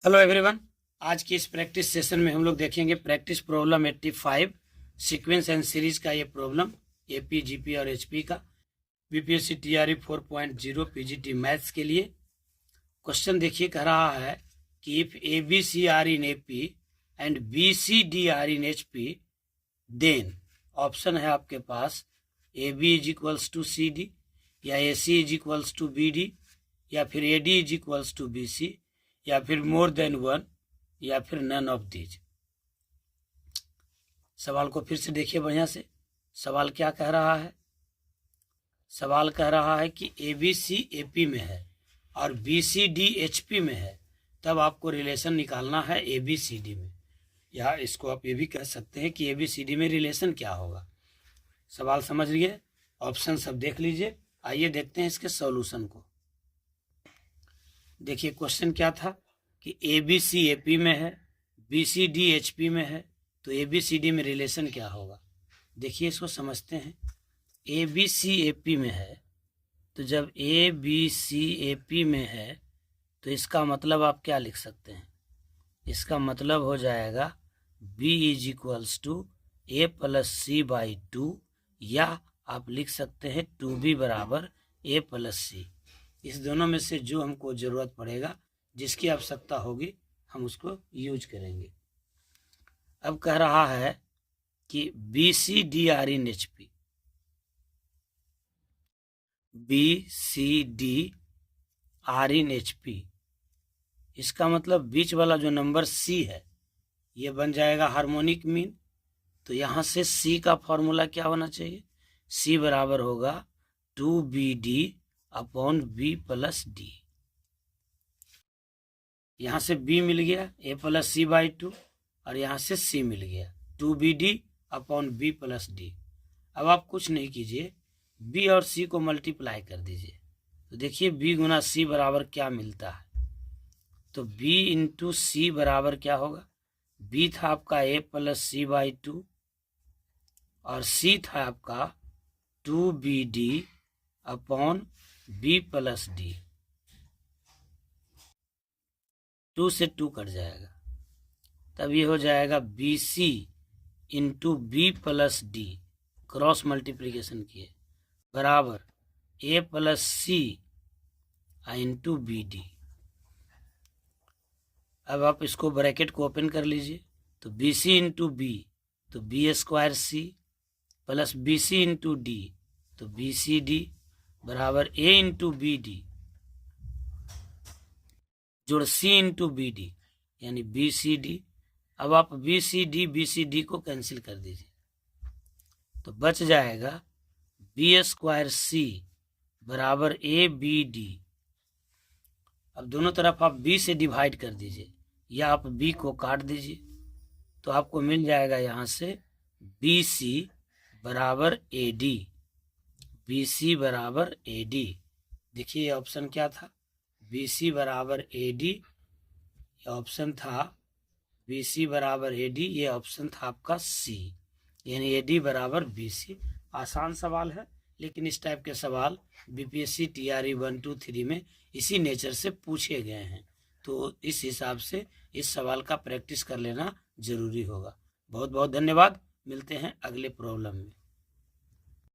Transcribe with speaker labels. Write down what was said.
Speaker 1: Hello everyone. आज की इस प्रैक्टिस सेशन में हम लोग देखेंगे practice problem 85 sequence and series का ये प्रॉब्लम एपी जीपी और एचपी का बीपीएससी टीआरई 4.0 पीजीटी मैथ्स के लिए। क्वेश्चन देखिए, कह रहा है कि if A B C are in AP and B C D are in HP then option है आपके पास A B is equals to C D, या A C is equals to B D, या फिर A D is equals to B C, या फिर more than one, या फिर नन ऑफ दीज। सवाल को फिर से देखिए बढ़िया से। सवाल क्या कह रहा है? सवाल कह रहा है कि ए बी सी ए पी में है और B C D H P में है, तब आपको रिलेशन निकालना है ए बी सी डी में, या इसको आप ये भी कह सकते हैं कि ए बी सी डी में रिलेशन क्या होगा। सवाल समझ लिए, ऑप्शन सब देख लीजिए। आइए देखते हैं इसके सॉल्यूशन को। देखिए क्वेश्चन क्या था कि ए बी सी ए पी में है, B C D H P में है, तो ए बी सी डी में रिलेशन क्या होगा। देखिए इसको समझते हैं। ए बी सी ए पी में है, तो जब ए बी सी ए पी में है तो इसका मतलब आप क्या लिख सकते हैं? इसका मतलब हो जाएगा B is equals to A plus C by two, या आप लिख सकते हैं टू बी बराबर ए प्लस सी। इस दोनों में से जो हमको ज़रूरत पड़ेगा, जिसकी आवश्यकता होगी, हम उसको यूज करेंगे। अब कह रहा है कि B C D are in H P, B C D are in H P, इसका मतलब बीच वाला जो नंबर सी है ये बन जाएगा हार्मोनिक मीन। तो यहाँ से सी का फॉर्मूला क्या होना चाहिए? सी बराबर होगा 2BD upon B plus D. यहाँ से b मिल गया a plus C by two, और यहाँ से c मिल गया 2BD upon B plus D. अब आप कुछ नहीं कीजिए, b और c को मल्टीप्लाई कर दीजिए। तो देखिए b गुना c बराबर क्या मिलता है। तो b इंटू सी बराबर क्या होगा? b था आपका a plus C by two, और c था आपका 2BD upon B plus D. 2 से 2 कट जाएगा, तब ये हो जाएगा B C into B plus D, cross multiplication किए, बराबर A plus C into B D. अब आप इसको ब्रैकेट को ओपन कर लीजिए। तो बी सी इंटू बी, तो B square C, plus B C into D, तो बी सी डी, बराबर ए इंटू बी डी जोड़ सी इंटू बी डी, यानी बी सी डी। अब आप बी सी डी को कैंसिल कर दीजिए, तो बच जाएगा बी स्क्वायर सी बराबर ए बी डी। अब दोनों तरफ आप बी से डिवाइड कर दीजिए, या आप बी को काट दीजिए, तो आपको मिल जाएगा यहाँ से बी सी बराबर ए डी, बी सी बराबर ए डी। देखिए ऑप्शन क्या था? बी सी बराबर ए डी, ये ऑप्शन था बी सी बराबर ए डी, ये ऑप्शन था आपका सी, यानी ए डी बराबर बी सी। आसान सवाल है, लेकिन इस टाइप के सवाल बीपीएससी टीआरई 1, 2, 3 में इसी नेचर से पूछे गए हैं। तो इस हिसाब से इस सवाल का प्रैक्टिस कर लेना जरूरी होगा। बहुत बहुत धन्यवाद। मिलते हैं अगले प्रॉब्लम में।